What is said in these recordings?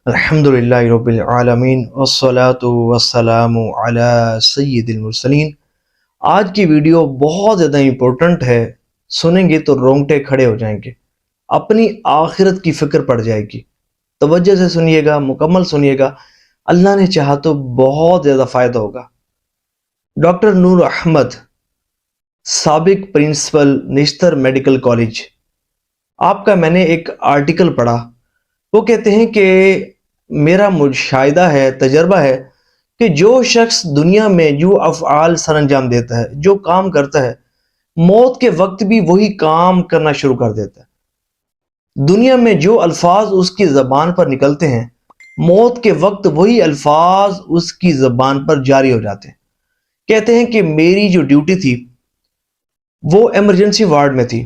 الحمدللہ رب العالمین والصلاة والسلام علی سید المرسلین۔ آج کی ویڈیو بہت زیادہ امپورٹنٹ ہے، سنیں گے تو رونگٹے کھڑے ہو جائیں گے، اپنی آخرت کی فکر پڑ جائے گی۔ توجہ سے سنیے گا، مکمل سنیے گا، اللہ نے چاہا تو بہت زیادہ فائدہ ہوگا۔ ڈاکٹر نور احمد، سابق پرنسپل نشتر میڈیکل کالج، آپ کا میں نے ایک آرٹیکل پڑھا۔ وہ کہتے ہیں کہ میرا مشاہدہ ہے، تجربہ ہے کہ جو شخص دنیا میں جو افعال سر انجام دیتا ہے، جو کام کرتا ہے، موت کے وقت بھی وہی کام کرنا شروع کر دیتا ہے۔ دنیا میں جو الفاظ اس کی زبان پر نکلتے ہیں، موت کے وقت وہی الفاظ اس کی زبان پر جاری ہو جاتے ہیں۔ کہتے ہیں کہ میری جو ڈیوٹی تھی وہ ایمرجنسی وارڈ میں تھی،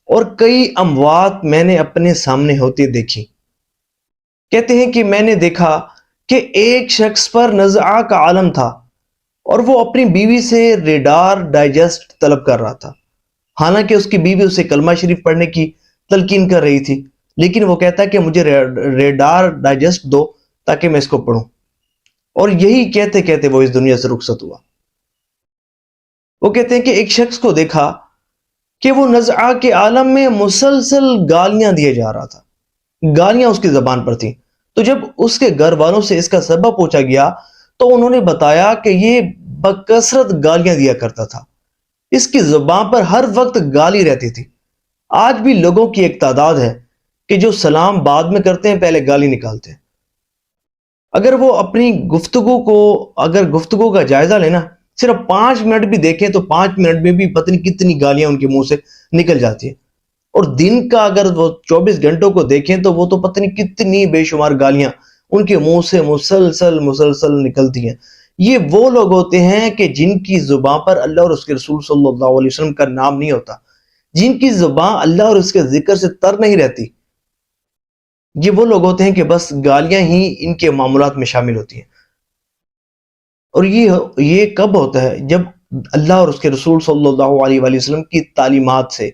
اور کئی اموات میں نے اپنے سامنے ہوتے دیکھی۔ کہتے ہیں کہ میں نے دیکھا کہ ایک شخص پر نزعہ کا عالم تھا، اور وہ اپنی بیوی سے ریڈار ڈائجسٹ طلب کر رہا تھا، حالانکہ اس کی بیوی اسے کلمہ شریف پڑھنے کی تلقین کر رہی تھی، لیکن وہ کہتا ہے کہ مجھے ریڈار ڈائجسٹ دو تاکہ میں اس کو پڑھوں، اور یہی کہتے کہتے وہ اس دنیا سے رخصت ہوا۔ وہ کہتے ہیں کہ ایک شخص کو دیکھا کہ وہ نزعہ کے عالم میں مسلسل گالیاں دیے جا رہا تھا، گالیاں اس کی زبان پر تھیں۔ تو جب اس کے گھر والوں سے اس کا سبب پوچھا گیا تو انہوں نے بتایا کہ یہ بکثرت گالیاں دیا کرتا تھا، اس کی زبان پر ہر وقت گالی رہتی تھی۔ آج بھی لوگوں کی ایک تعداد ہے کہ جو سلام بعد میں کرتے ہیں، پہلے گالی نکالتے ہیں۔ اگر وہ اپنی گفتگو کا جائزہ لینا، صرف 5 منٹ بھی دیکھیں تو 5 منٹ میں بھی پتہ نہیں کتنی گالیاں ان کے منہ سے نکل جاتی ہیں، اور دن کا اگر وہ 24 گھنٹوں کو دیکھیں تو وہ تو پتہ نہیں کتنی بے شمار گالیاں ان کے منہ سے مسلسل نکلتی ہیں۔ یہ وہ لوگ ہوتے ہیں کہ جن کی زبان پر اللہ اور اس کے رسول صلی اللہ علیہ وسلم کا نام نہیں ہوتا، جن کی زبان اللہ اور اس کے ذکر سے تر نہیں رہتی۔ یہ وہ لوگ ہوتے ہیں کہ بس گالیاں ہی ان کے معاملات میں شامل ہوتی ہیں، اور یہ کب ہوتا ہے؟ جب اللہ اور اس کے رسول صلی اللہ علیہ وسلم کی تعلیمات سے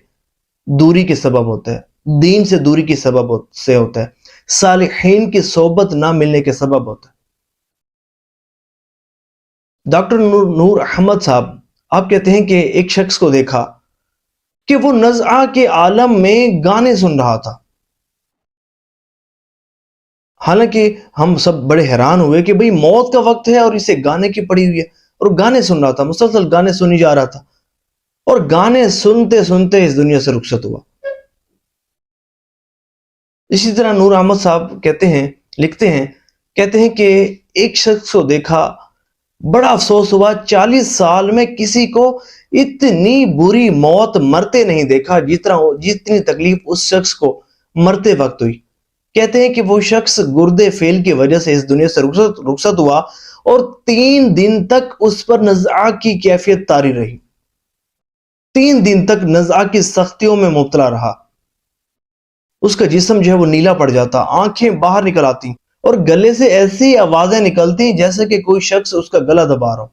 دوری کے سبب ہوتا ہے، دین سے دوری کے سبب سے ہوتا ہے، صالحین کی صحبت نہ ملنے کے سبب ہوتا ہے۔ ڈاکٹر نور احمد صاحب، آپ کہتے ہیں کہ ایک شخص کو دیکھا کہ وہ نزعہ کے عالم میں گانے سن رہا تھا، حالانکہ ہم سب بڑے حیران ہوئے کہ بھئی موت کا وقت ہے اور اسے گانے کی پڑی ہوئی ہے، اور گانے سن رہا تھا، مسلسل گانے سنی جا رہا تھا، اور گانے سنتے سنتے اس دنیا سے رخصت ہوا۔ اسی طرح نور احمد صاحب لکھتے ہیں کہ ایک شخص کو دیکھا، بڑا افسوس ہوا، 40 سال میں کسی کو اتنی بری موت مرتے نہیں دیکھا جتنی تکلیف اس شخص کو مرتے وقت ہوئی۔ کہتے ہیں کہ وہ شخص گردے فیل کی وجہ سے اس دنیا سے رخصت ہوا، اور 3 دن تک اس پر نزعہ کی کیفیت طاری رہی، 3 دن تک نزعہ کی سختیوں میں مبتلا رہا۔ اس کا جسم جو ہے وہ نیلا پڑ جاتا، آنکھیں باہر نکل آتی، اور گلے سے ایسی آوازیں نکلتی جیسے کہ کوئی شخص اس کا گلا دبا رہا ہو۔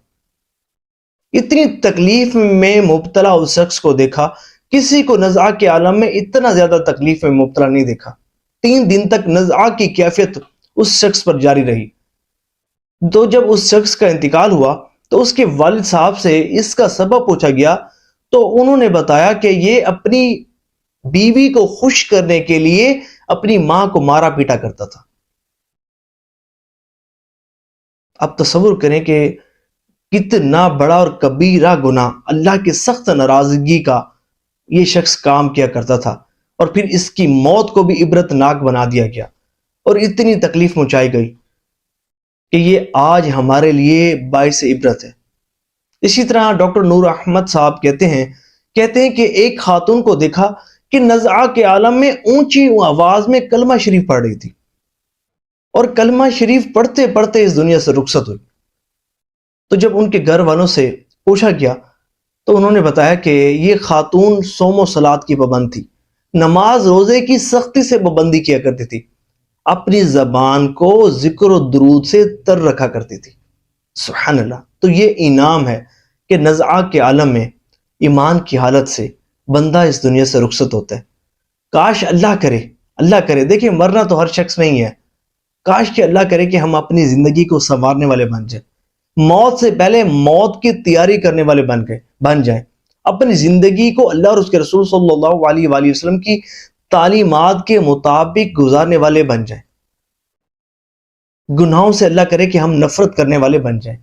اتنی تکلیف میں مبتلا اس شخص کو دیکھا، کسی کو نزعہ کے عالم میں اتنا زیادہ تکلیف میں مبتلا نہیں دیکھا۔ 3 دن تک نزعہ کی کیفیت اس شخص پر جاری رہی۔ تو جب اس شخص کا انتقال ہوا تو اس کے والد صاحب سے اس کا سبب پوچھا گیا، تو انہوں نے بتایا کہ یہ اپنی بیوی کو خوش کرنے کے لیے اپنی ماں کو مارا پیٹا کرتا تھا۔ اب تصور کریں کہ کتنا بڑا اور کبیرہ گناہ، اللہ کی سخت ناراضگی کا یہ شخص کام کیا کرتا تھا، اور پھر اس کی موت کو بھی عبرت ناک بنا دیا گیا، اور اتنی تکلیف مچائی گئی کہ یہ آج ہمارے لیے باعث عبرت ہے۔ اسی طرح ڈاکٹر نور احمد صاحب کہتے ہیں کہ ایک خاتون کو دیکھا کہ نزعہ کے عالم میں اونچی آواز میں کلمہ شریف پڑھ رہی تھی، اور کلمہ شریف پڑھتے پڑھتے اس دنیا سے رخصت ہوئی۔ تو جب ان کے گھر والوں سے پوچھا گیا تو انہوں نے بتایا کہ یہ خاتون صوم و صلات کی پابند تھی، نماز روزے کی سختی سے پابندی کیا کرتی تھی، اپنی زبان کو ذکر و درود سے تر رکھا کرتی تھی۔ سبحان اللہ! تو یہ انعام ہے کہ نزعہ کے عالم میں ایمان کی حالت سے بندہ اس دنیا سے رخصت ہوتا ہے۔ کاش اللہ کرے، دیکھیں مرنا تو ہر شخص میں ہی ہے، کاش کہ اللہ کرے کہ ہم اپنی زندگی کو سنوارنے والے بن جائیں، موت سے پہلے موت کی تیاری کرنے والے بن جائیں، اپنی زندگی کو اللہ اور اس کے رسول صلی اللہ علیہ وآلہ وسلم کی تعلیمات کے مطابق گزارنے والے بن جائیں، گناہوں سے اللہ کرے کہ ہم نفرت کرنے والے بن جائیں۔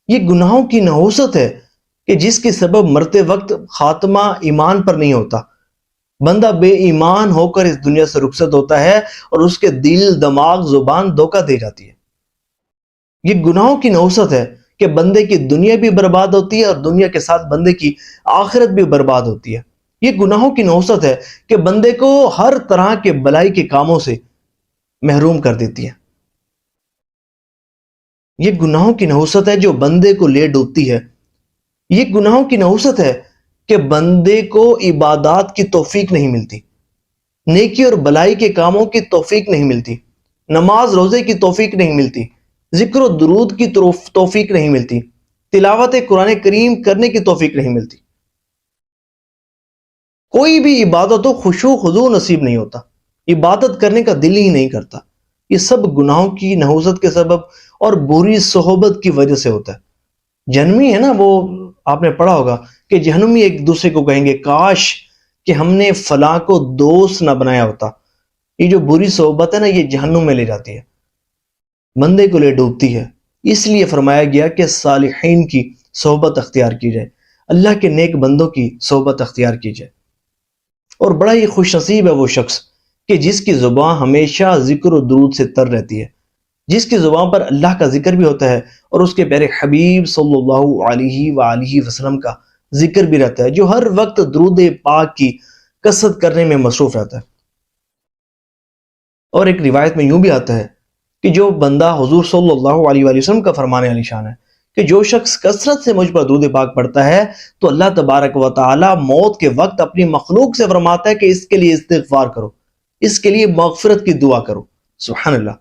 یہ گناہوں کی نحوست ہے کہ جس کے سبب مرتے وقت خاتمہ ایمان پر نہیں ہوتا، بندہ بے ایمان ہو کر اس دنیا سے رخصت ہوتا ہے اور اس کے دل، دماغ، زبان دھوکہ دے جاتی ہے۔ یہ گناہوں کی نحوست ہے کہ بندے کی دنیا بھی برباد ہوتی ہے اور دنیا کے ساتھ بندے کی آخرت بھی برباد ہوتی ہے۔ یہ گناہوں کی نحوست ہے کہ بندے کو ہر طرح کے بلائی کے کاموں سے محروم کر دیتی ہے۔ یہ گناہوں کی نحوست ہے جو بندے کو لے ڈوبتی ہے۔ یہ گناہوں کی نحوست ہے کہ بندے کو عبادات کی توفیق نہیں ملتی، نیکی اور بلائی کے کاموں کی توفیق نہیں ملتی، نماز روزے کی توفیق نہیں ملتی، ذکر و درود کی توفیق نہیں ملتی، تلاوت قرآن کریم کرنے کی توفیق نہیں ملتی، کوئی بھی عبادت و خشوع خضوع نصیب نہیں ہوتا، عبادت کرنے کا دل ہی نہیں کرتا۔ یہ سب گناہوں کی نحوست کے سبب اور بری صحبت کی وجہ سے ہوتا ہے۔ جہنمی ہے نا، وہ آپ نے پڑھا ہوگا کہ جہنمی ایک دوسرے کو کہیں گے کاش کہ ہم نے فلاں کو دوست نہ بنایا ہوتا۔ یہ جو بری صحبت ہے نا، یہ جہنم میں لے جاتی ہے، بندے کو لے ڈوبتی ہے۔ اس لیے فرمایا گیا کہ صالحین کی صحبت اختیار کی جائے، اللہ کے نیک بندوں کی صحبت اختیار کی جائے۔ اور بڑا ہی خوش نصیب ہے وہ شخص کہ جس کی زبان ہمیشہ ذکر و درود سے تر رہتی ہے، جس کی زبان پر اللہ کا ذکر بھی ہوتا ہے اور اس کے پیارے حبیب صلی اللہ علیہ وآلہ وسلم کا ذکر بھی رہتا ہے، جو ہر وقت درود پاک کی کثرت کرنے میں مصروف رہتا ہے۔ اور ایک روایت میں یوں بھی آتا ہے کہ جو بندہ حضور صلی اللہ علیہ وآلہ وسلم کا فرمان علی شان ہے کہ جو شخص کثرت سے مجھ پر درود پاک پڑھتا ہے تو اللہ تبارک و تعالی موت کے وقت اپنی مخلوق سے فرماتا ہے کہ اس کے لیے استغفار کرو، اس کے لیے مغفرت کی دعا کرو۔ سبحان اللہ۔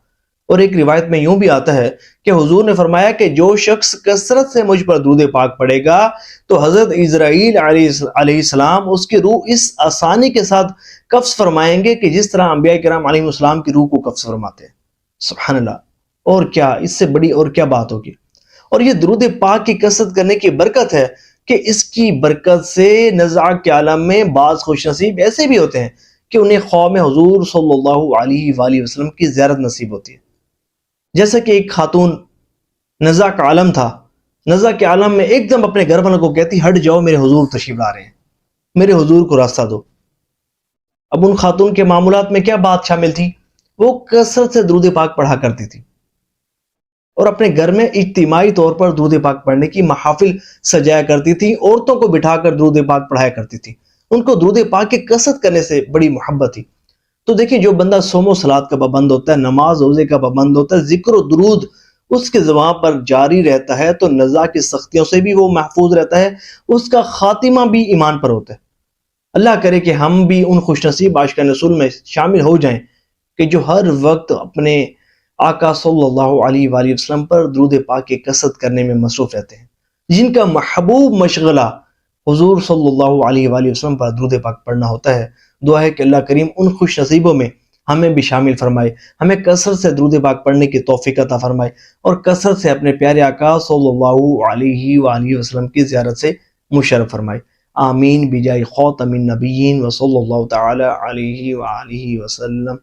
اور ایک روایت میں یوں بھی آتا ہے کہ حضور نے فرمایا کہ جو شخص کثرت سے مجھ پر درود پاک پڑھے گا تو حضرت اسرائیل علیہ السلام اس کی روح اس آسانی کے ساتھ قبض فرمائیں گے کہ جس طرح انبیاء کرام علیہ السلام کی روح کو قبض فرماتے ہیں۔ سبحان اللہ۔ اور کیا اس سے بڑی اور کیا بات ہوگی؟ اور یہ درود پاک کی کثرت کرنے کی برکت ہے کہ اس کی برکت سے نزع کے عالم میں بعض خوش نصیب ایسے بھی ہوتے ہیں کہ انہیں قوم حضور صلی اللہ علیہ وآلہ وسلم کی زیارت نصیب ہوتی ہے۔ جیسا کہ ایک خاتون نزع کا عالم تھا، نزع کے عالم میں ایک دم اپنے گھر والوں کو کہتی ہٹ جاؤ، میرے حضور تشریف لا رہے ہیں، میرے حضور کو راستہ دو۔ اب ان خاتون کے معمولات میں کیا بات شامل تھی؟ وہ کثرت سے درود پاک پڑھا کرتی تھی اور اپنے گھر میں اجتماعی طور پر درود پاک پڑھنے کی محافل سجایا کرتی تھی، عورتوں کو بٹھا کر درود پاک پڑھایا کرتی تھی۔ ان کو درود پاک کی کثرت کرنے سے بڑی محبت تھی۔ تو دیکھیں جو بندہ صوم و صلات کا پابند ہوتا ہے، نماز روزے کا پابند ہوتا ہے، ذکر و درود اس کے زبان پر جاری رہتا ہے تو نزع کی سختیوں سے بھی وہ محفوظ رہتا ہے، اس کا خاتمہ بھی ایمان پر ہوتا ہے۔ اللہ کرے کہ ہم بھی ان خوش نصیب عاشقان رسول میں شامل ہو جائیں کہ جو ہر وقت اپنے آقا صلی اللہ علیہ وآلہ وسلم پر درود پاک کی کثرت کرنے میں مصروف رہتے ہیں، جن کا محبوب مشغلہ حضور صلی اللہ علیہ وآلہ وسلم پر درود پاک پڑھنا ہوتا ہے۔ دعا ہے کہ اللہ کریم ان خوش نصیبوں میں ہمیں بھی شامل فرمائے، ہمیں کثرت سے درود پاک پڑھنے کی توفیق عطا فرمائے اور کثرت سے اپنے پیارے آقا صلی اللہ علیہ وآلہ وسلم کی زیارت سے مشرف فرمائے۔ آمین بجاہ خاتم النبیین وصلی اللہ تعالی علیہ وآلہ وسلم۔